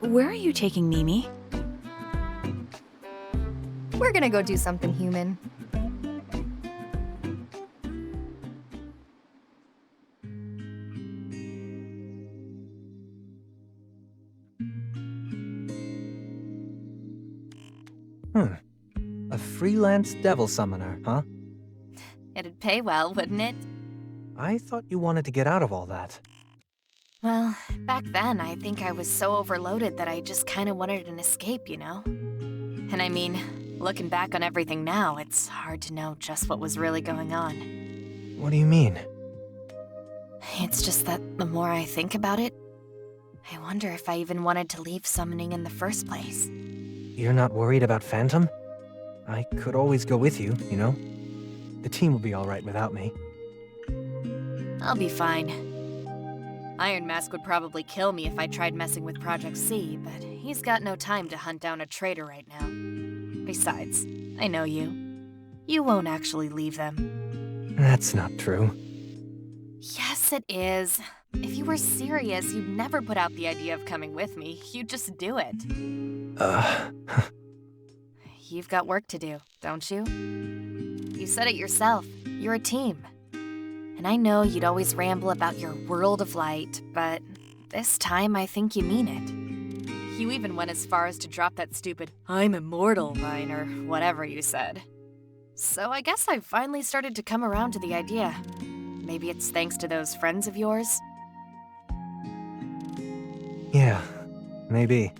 Where are you taking Mimi? We're gonna go do something human. A freelance devil summoner, huh? It'd pay well, wouldn't it? I thought you wanted to get out of all that. Well, back then, I think I was so overloaded that I just kinda wanted an escape, you know? And I mean, looking back on everything now, it's hard to know just what was really going on. What do you mean? It's just that the more I think about it, I wonder if I even wanted to leave summoning in the first place. You're not worried about Phantom? I could always go with you, you know? The team will be alright without me. I'll be fine. Iron Mask would probably kill me if I tried messing with Project C, but he's got no time to hunt down a traitor right now. Besides, I know you. You won't actually leave them. That's not true. Yes, it is. If you were serious, you'd never put out the idea of coming with me. You'd just do it. You've got work to do, don't you? You said it yourself. You're a team. And I know you'd always ramble about your world of light, but this time I think you mean it. You even went as far as to drop that stupid "I'm immortal" line or whatever you said. So I guess I've finally started to come around to the idea. Maybe it's thanks to those friends of yours? Yeah, maybe.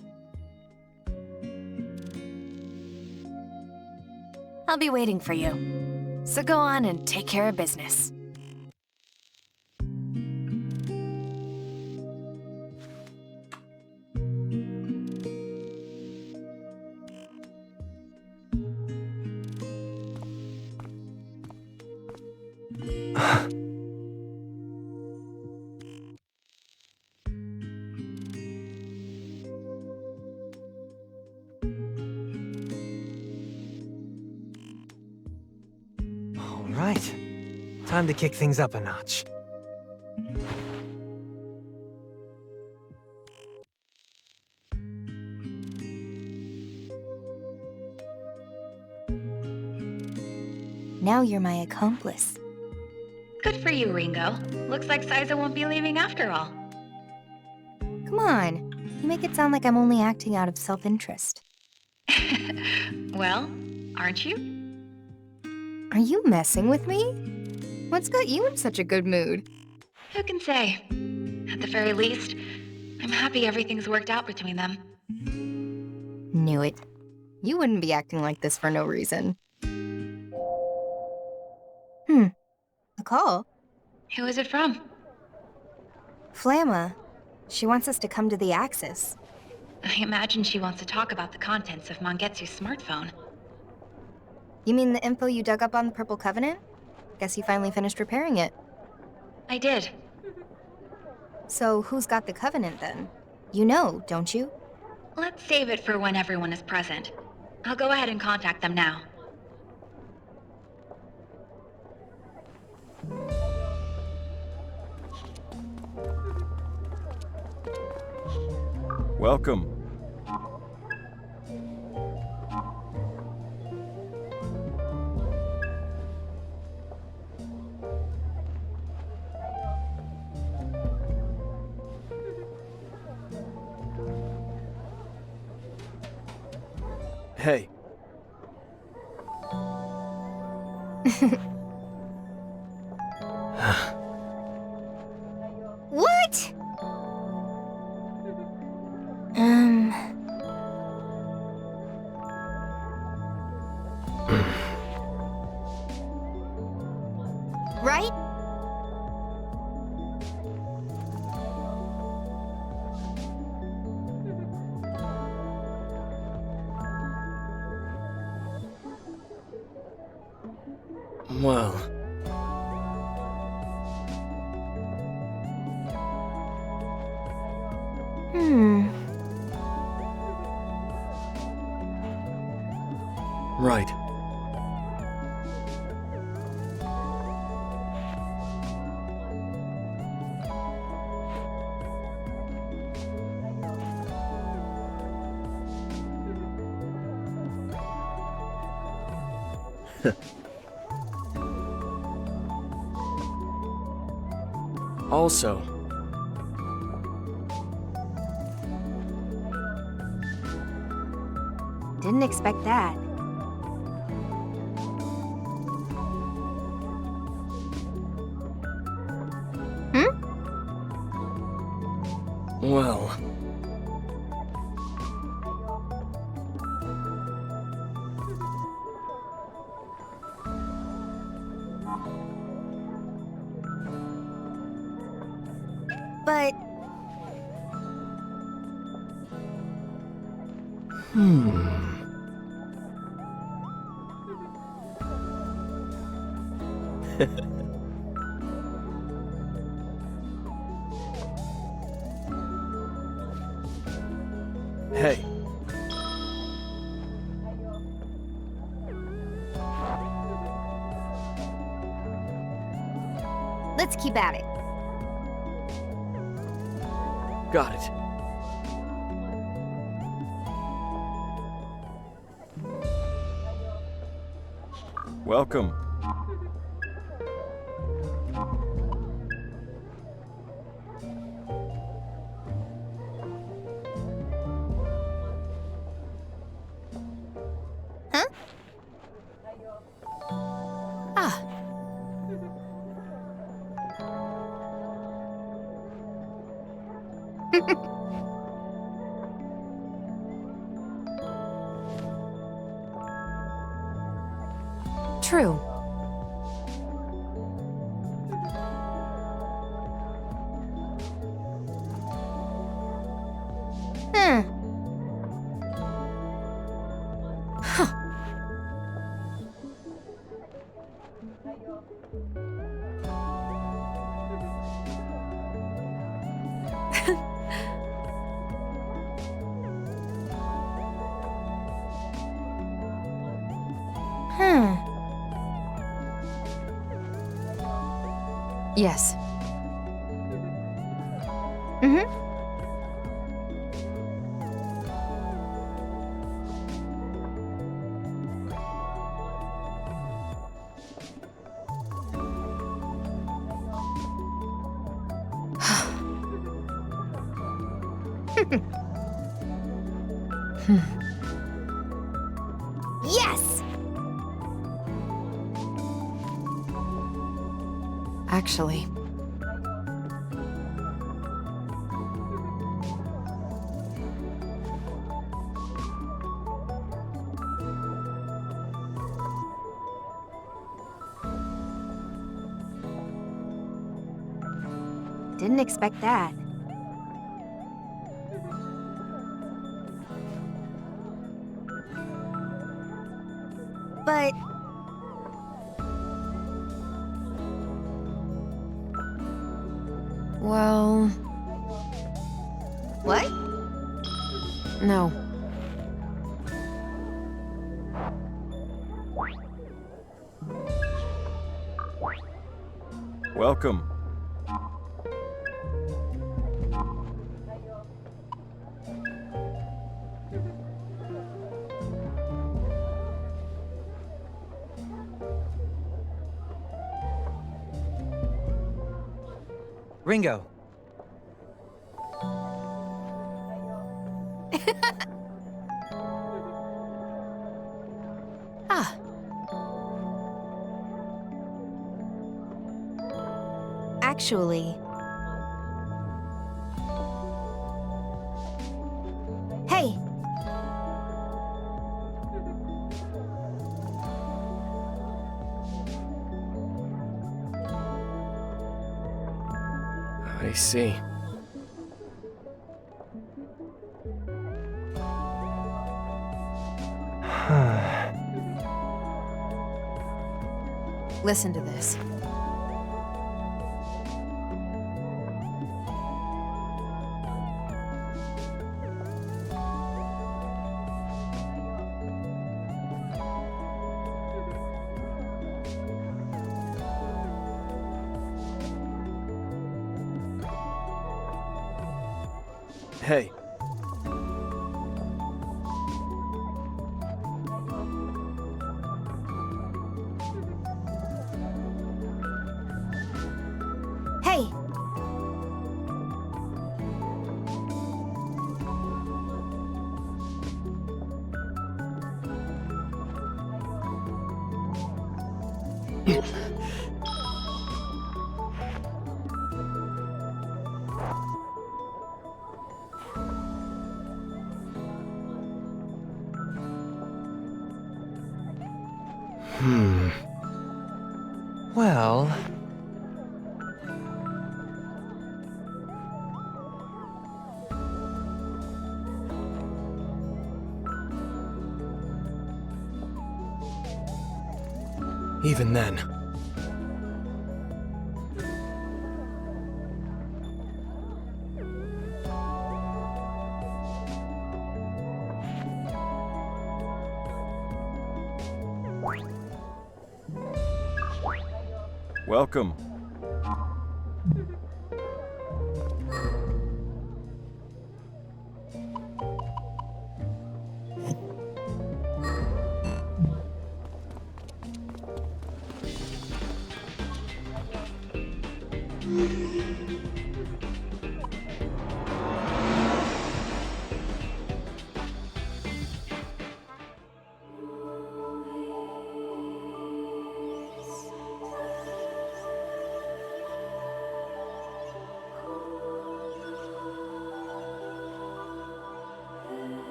I'll be waiting for you. So go on and take care of business. Alright. Time to kick things up a notch. Now you're my accomplice. Good for you, Ringo. Looks like Siza won't be leaving after all. Come on. You make it sound like I'm only acting out of self-interest. Well, aren't you? Are you messing with me? What's got you in such a good mood? Who can say? At the very least, I'm happy everything's worked out between them. Knew it. You wouldn't be acting like this for no reason. A call? Who is it from? Flamma. She wants us to come to the Axis. I imagine she wants to talk about the contents of Mangetsu's smartphone. You mean the info you dug up on the Purple Covenant? Guess you finally finished repairing it. I did. So who's got the Covenant then? You know, don't you? Let's save it for when everyone is present. I'll go ahead and contact them now. Welcome. Hey. What? Right? Well... Right. Also, Didn't expect that. well, But hey, let's keep at it. got it. Welcome. Huh? Ah, true. Hmm. Hmm. Yes. Mm-hmm. Yes! Actually. Didn't expect that. But Well, what? no. Welcome. Ringo, Ah, Actually. Hey! I see. listen to this. Hey, Well... Even then. Welcome.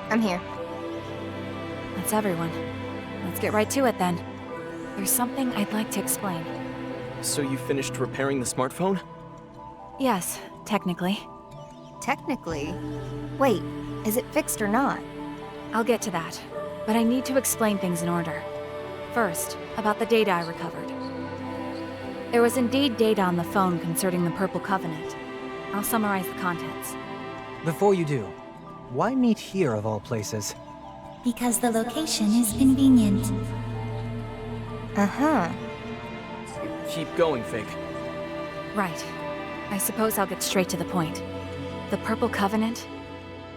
I'm here. That's everyone. Let's get right to it then. There's something I'd like to explain. So you finished repairing the smartphone? Yes, technically. Technically. Wait, is it fixed or not? I'll get to that, but I need to explain things in order. First, about the data I recovered. There was indeed data on the phone concerning the Purple Covenant. I'll summarize the contents. Before you do, why meet here of all places? Because the location is convenient. Uh-huh. Keep going, Fig. Right. I suppose I'll get straight to the point. The Purple Covenant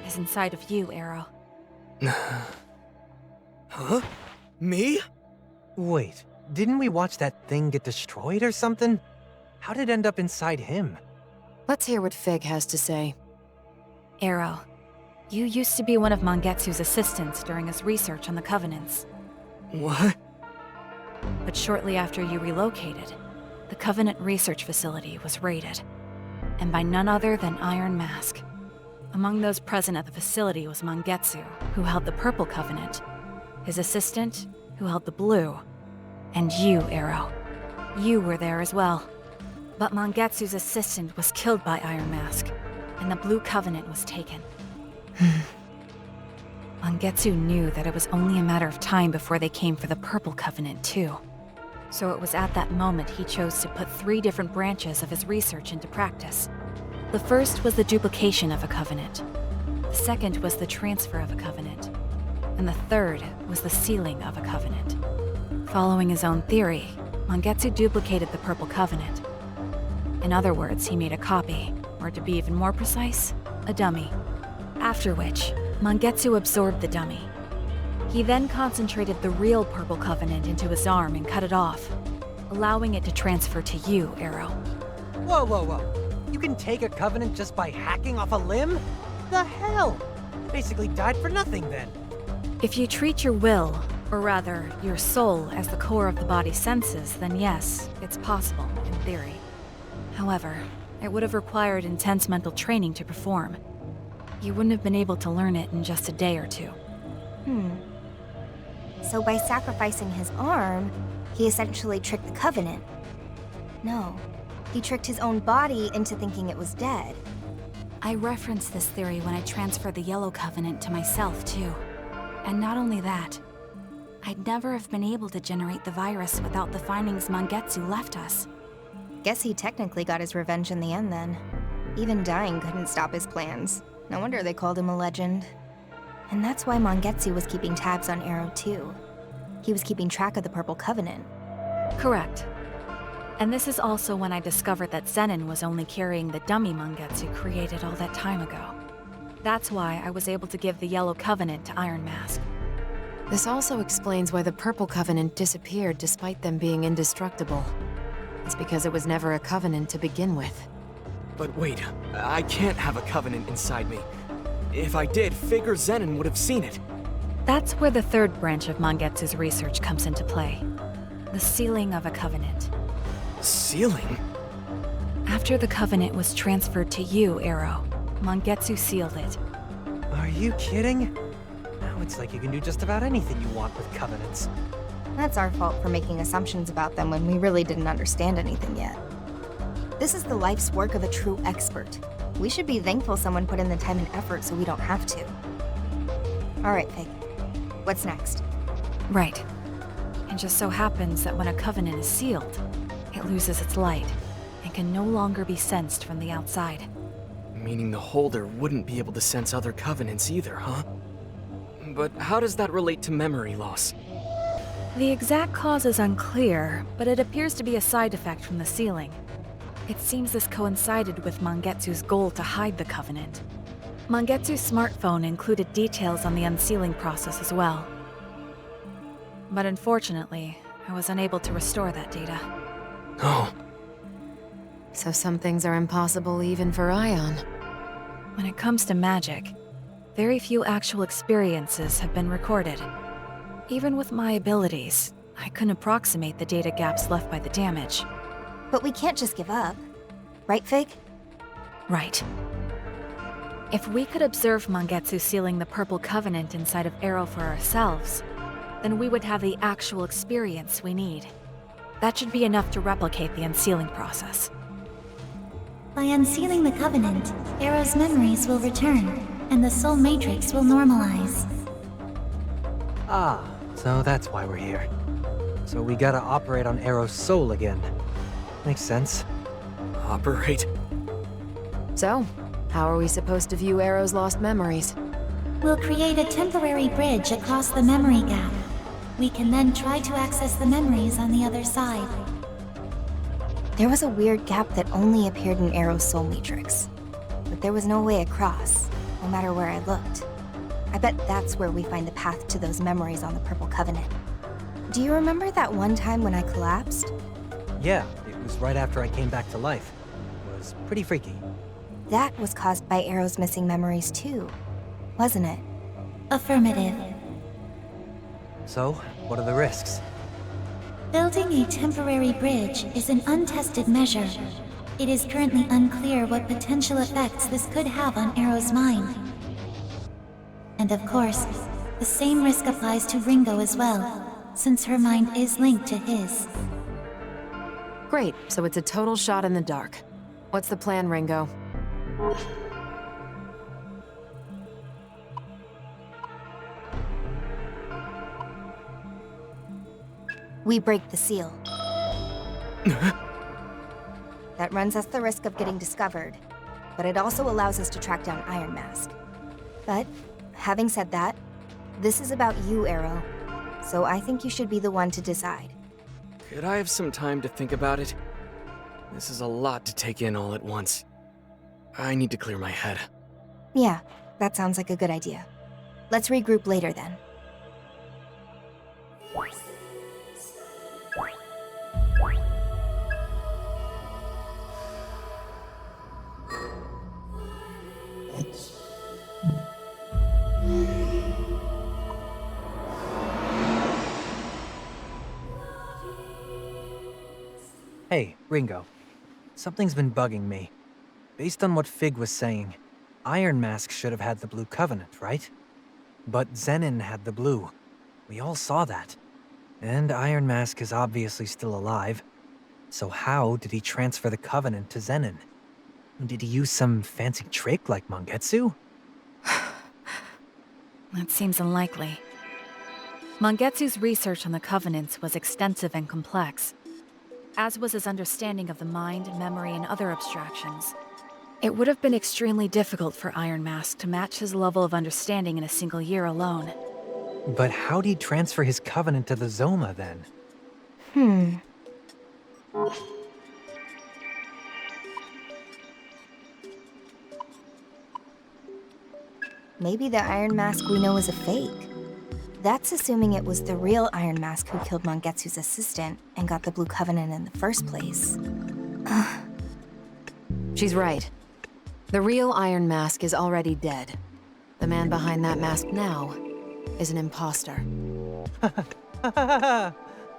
is inside of you, Arrow. Huh? Me? Wait, didn't we watch that thing get destroyed or something? How did it end up inside him? Let's hear what Fig has to say. Arrow, you used to be one of Mangetsu's assistants during his research on the Covenants. What? But shortly after you relocated, the Covenant research facility was raided. And by none other than Iron Mask. Among those present at the facility was Mangetsu, who held the Purple Covenant, his assistant, who held the Blue, and you, Arrow. You were there as well. But Mangetsu's assistant was killed by Iron Mask, and the Blue Covenant was taken. Mangetsu knew that it was only a matter of time before they came for the Purple Covenant, too. So it was at that moment he chose to put 3 different branches of his research into practice. The first was the duplication of a covenant. The second was the transfer of a covenant. And the third was the sealing of a covenant. Following his own theory, Mangetsu duplicated the Purple Covenant. In other words, he made a copy, or to be even more precise, a dummy. After which, Mangetsu absorbed the dummy. He then concentrated the real Purple Covenant into his arm and cut it off, allowing it to transfer to you, Arrow. Whoa, whoa, whoa. You can take a covenant just by hacking off a limb? The hell? You basically died for nothing then. If you treat your will, or rather, your soul, as the core of the body's senses, then yes, it's possible, in theory. However, it would have required intense mental training to perform. You wouldn't have been able to learn it in just a day or two. So by sacrificing his arm, he essentially tricked the Covenant. No, he tricked his own body into thinking it was dead. I referenced this theory when I transferred the Yellow Covenant to myself, too. And not only that, I'd never have been able to generate the virus without the findings Mangetsu left us. Guess he technically got his revenge in the end then. Even dying couldn't stop his plans. No wonder they called him a legend. And that's why Mangetsu was keeping tabs on Arrow too. He was keeping track of the Purple Covenant. Correct. And this is also when I discovered that Zenin was only carrying the dummy Mangetsu created all that time ago. That's why I was able to give the Yellow Covenant to Iron Mask. This also explains why the Purple Covenant disappeared despite them being indestructible. It's because it was never a covenant to begin with. But wait, I can't have a covenant inside me. If I did, Fig or Zenin would have seen it. That's where the third branch of Mangetsu's research comes into play. The sealing of a covenant. Sealing? After the covenant was transferred to you, Arrow, Mangetsu sealed it. Are you kidding? Now it's like you can do just about anything you want with covenants. That's our fault for making assumptions about them when we really didn't understand anything yet. This is the life's work of a true expert. We should be thankful someone put in the time and effort so we don't have to. Alright, Fig. What's next? Right. It just so happens that when a covenant is sealed, it loses its light and can no longer be sensed from the outside. Meaning the holder wouldn't be able to sense other covenants either, huh? But how does that relate to memory loss? The exact cause is unclear, but it appears to be a side effect from the sealing. It seems this coincided with Mangetsu's goal to hide the covenant. Mangetsu's smartphone included details on the unsealing process as well. But unfortunately, I was unable to restore that data. Oh. So some things are impossible even for Aion. When it comes to magic, very few actual experiences have been recorded. Even with my abilities, I couldn't approximate the data gaps left by the damage. But we can't just give up. Right, Fig? Right. If we could observe Mangetsu sealing the Purple Covenant inside of Arrow for ourselves, then we would have the actual experience we need. That should be enough to replicate the unsealing process. By unsealing the covenant, Arrow's memories will return, and the soul matrix will normalize. Ah, so that's why we're here. So we gotta operate on Arrow's soul again. Makes sense. Operate? So, how are we supposed to view Arrow's lost memories? We'll create a temporary bridge across the memory gap. We can then try to access the memories on the other side. There was a weird gap that only appeared in Arrow's soul matrix. But there was no way across, no matter where I looked. I bet that's where we find the path to those memories on the Purple Covenant. Do you remember that one time when I collapsed? Yeah, it was right after I came back to life. It was pretty freaky. That was caused by Arrow's missing memories too, wasn't it? Affirmative. So, what are the risks? Building a temporary bridge is an untested measure. It is currently unclear what potential effects this could have on Arrow's mind. And of course, the same risk applies to Ringo as well, since her mind is linked to his. Great, so it's a total shot in the dark. What's the plan, Ringo? We break the seal. That runs us the risk of getting discovered, but it also allows us to track down Iron Mask. But, having said that, this is about you, Arrow, so I think you should be the one to decide. Could I have some time to think about it? This is a lot to take in all at once. I need to clear my head. Yeah, that sounds like a good idea. Let's regroup later then. Hey, Ringo. Something's been bugging me. Based on what Fig was saying, Iron Mask should have had the Blue Covenant, right? But Zenin had the blue. We all saw that. And Iron Mask is obviously still alive. So how did he transfer the Covenant to Zenin? Did he use some fancy trick like Mangetsu? That seems unlikely. Mangetsu's research on the Covenants was extensive and complex, as was his understanding of the mind, memory, and other abstractions. It would have been extremely difficult for Iron Mask to match his level of understanding in a single year alone. But how'd he transfer his Covenant to the Zoma then? Maybe the Iron Mask we know is a fake. That's assuming it was the real Iron Mask who killed Mangetsu's assistant and got the Blue Covenant in the first place. She's right. The real Iron Mask is already dead. The man behind that mask now is an imposter.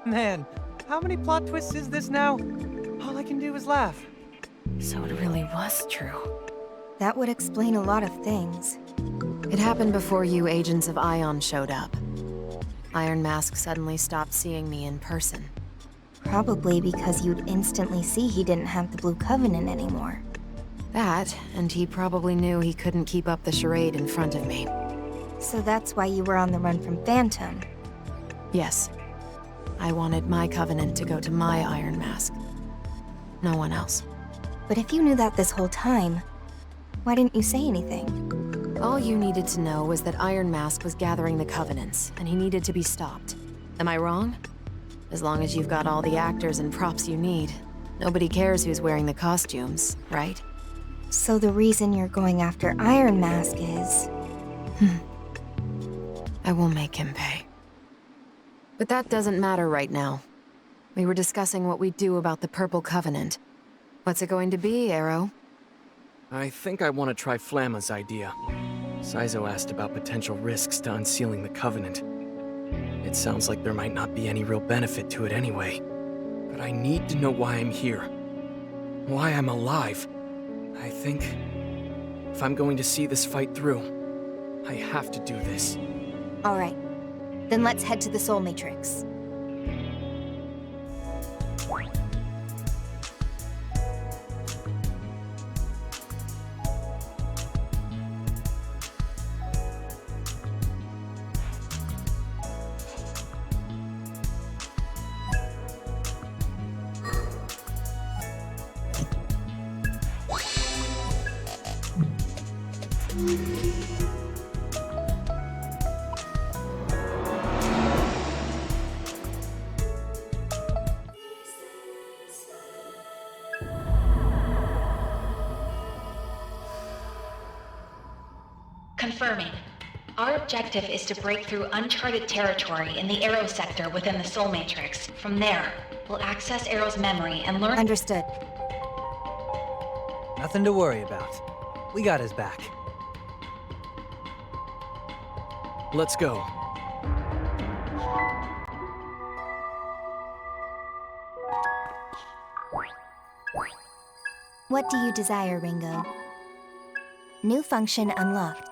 Man, how many plot twists is this now? All I can do is laugh. So it really was true. That would explain a lot of things. It happened before you agents of Aion showed up. Iron Mask suddenly stopped seeing me in person. Probably because you'd instantly see he didn't have the Blue Covenant anymore. That, and he probably knew he couldn't keep up the charade in front of me. So that's why you were on the run from Phantom. Yes. I wanted my Covenant to go to my Iron Mask. No one else. But if you knew that this whole time, why didn't you say anything? All you needed to know was that Iron Mask was gathering the Covenants, and he needed to be stopped. Am I wrong? As long as you've got all the actors and props you need, nobody cares who's wearing the costumes, right? So the reason you're going after Iron Mask is... I will make him pay. But that doesn't matter right now. We were discussing what we do about the Purple Covenant. What's it going to be, Arrow? I think I want to try Flamma's idea. Saizo asked about potential risks to unsealing the Covenant. It sounds like there might not be any real benefit to it anyway. But I need to know why I'm here. Why I'm alive. I think if I'm going to see this fight through, I have to do this. Alright, then let's head to the Soul Matrix. Confirming. Our objective is to break through uncharted territory in the Arrow sector within the Soul Matrix. From there, we'll access Arrow's memory and learn— Understood. Nothing to worry about. We got his back. Let's go. What do you desire, Ringo? New function unlocked.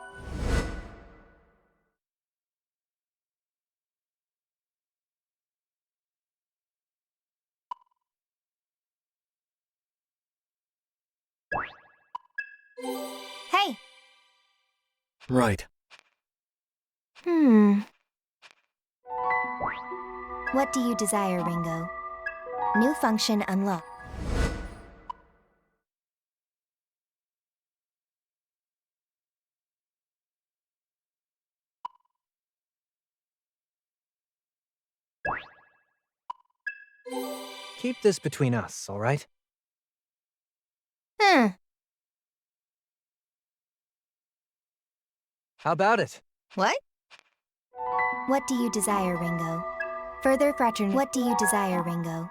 Hey! Right. What do you desire, Ringo? New function unlocked. Keep this between us, all right? How about it? What? What do you desire, Ringo? Further fraternity. What do you desire, Ringo?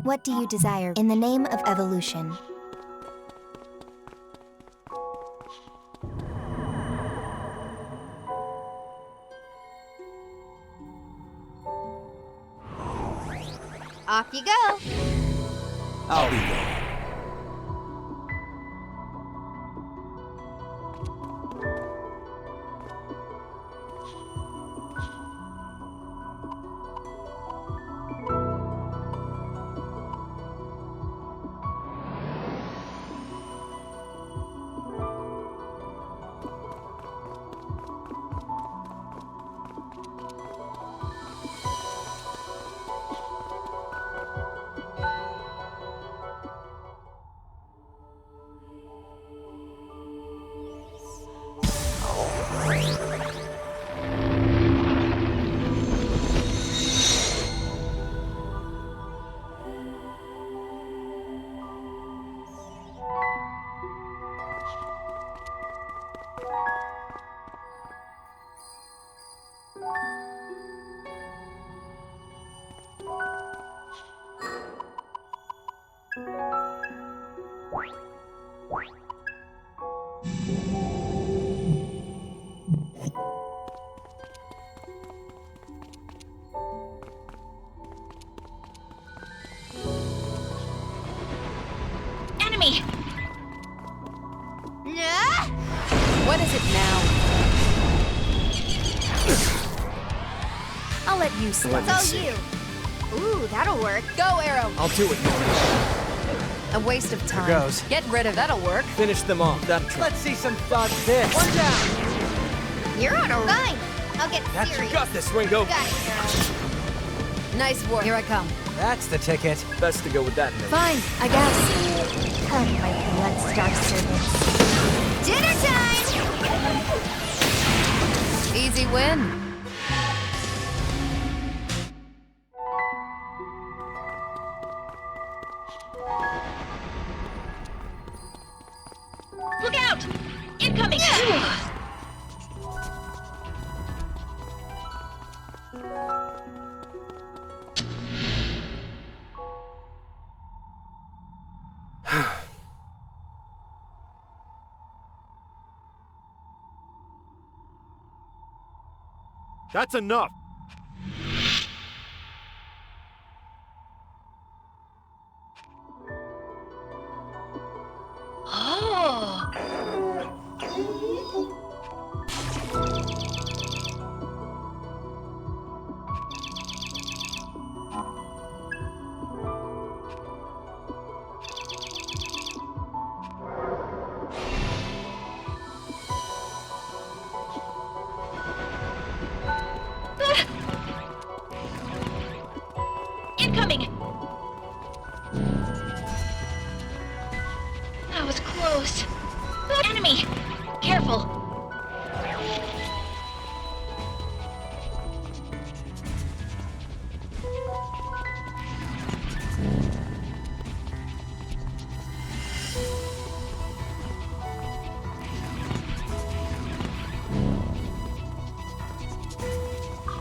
What do you desire in the name of evolution? Off you go! I'll be going. Enemy! What is it now? I'll let you slide. It's all you. Ooh, that'll work. Go, Arrow! I'll do it, Nora. A waste of time. goes. Get rid of that'll work. Finish them off. That'll try. Let's see some thought this. One down. You're on a fine. I'll get That's you serious. got this, Ringo. Got it, girl. Nice work. Here I come. That's the ticket. Best to go with that note. Fine, I guess. Come, my blood-starved servants. Dinner time! Easy win. Look out! Incoming! That's enough! Oh! Incoming! That was close. Enemy! Careful!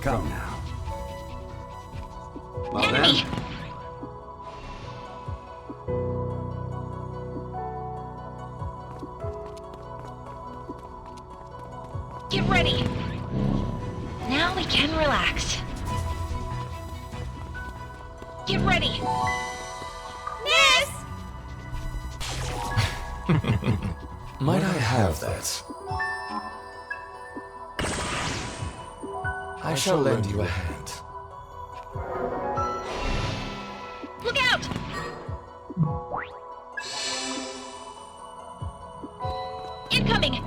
Come now. Well Enemy! then, Get ready! Now we can relax. Get ready! Miss! Might I have that? I shall lend you a hand. Look out! Incoming!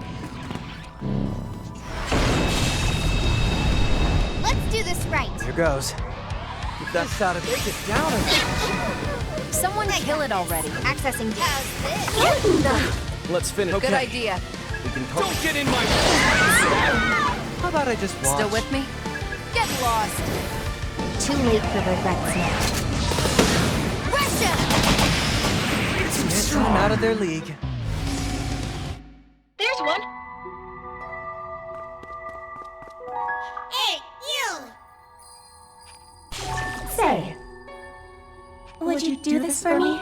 Let's do this right. Here goes. Get that shot of it. Get down and Someone kill it already. Accessing this. Let's finish. Good idea. We can talk. Don't get in my... How about I just watch? Still with me? Get lost. Too late for regrets now. Russia! Dancing them out of their league. There's one! Hey, you! Say, would you do this for me?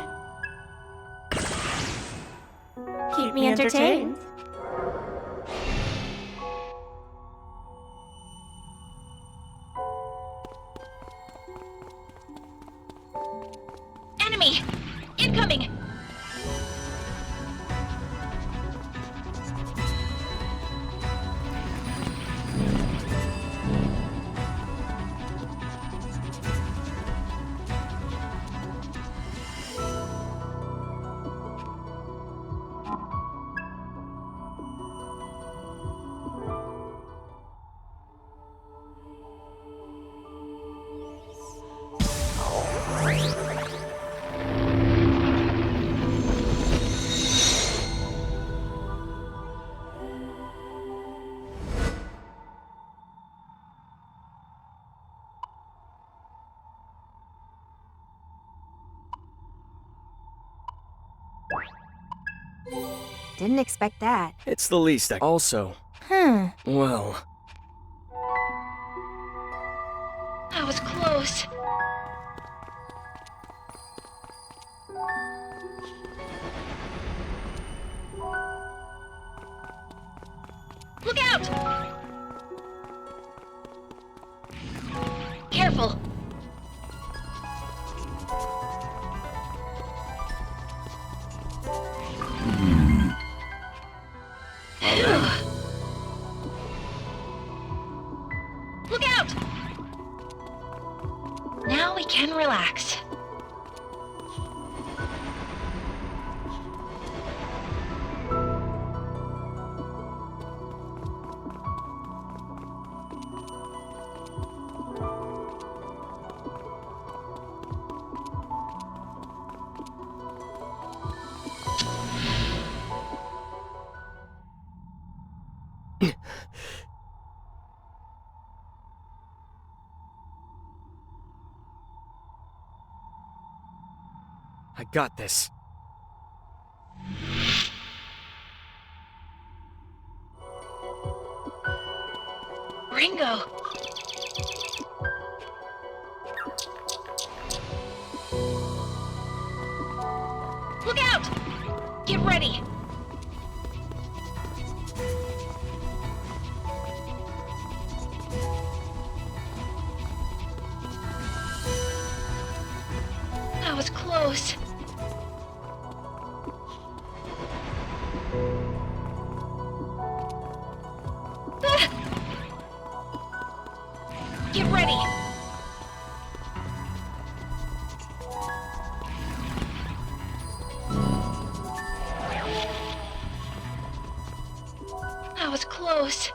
Keep me entertained. Enemy! Incoming! Didn't expect that. It's the least I... Also, well... That was close. Look out! Careful. Look out! Now we can relax. I got this. Ringo! Look out! Get ready! That was close. Ah! Get ready! That was close.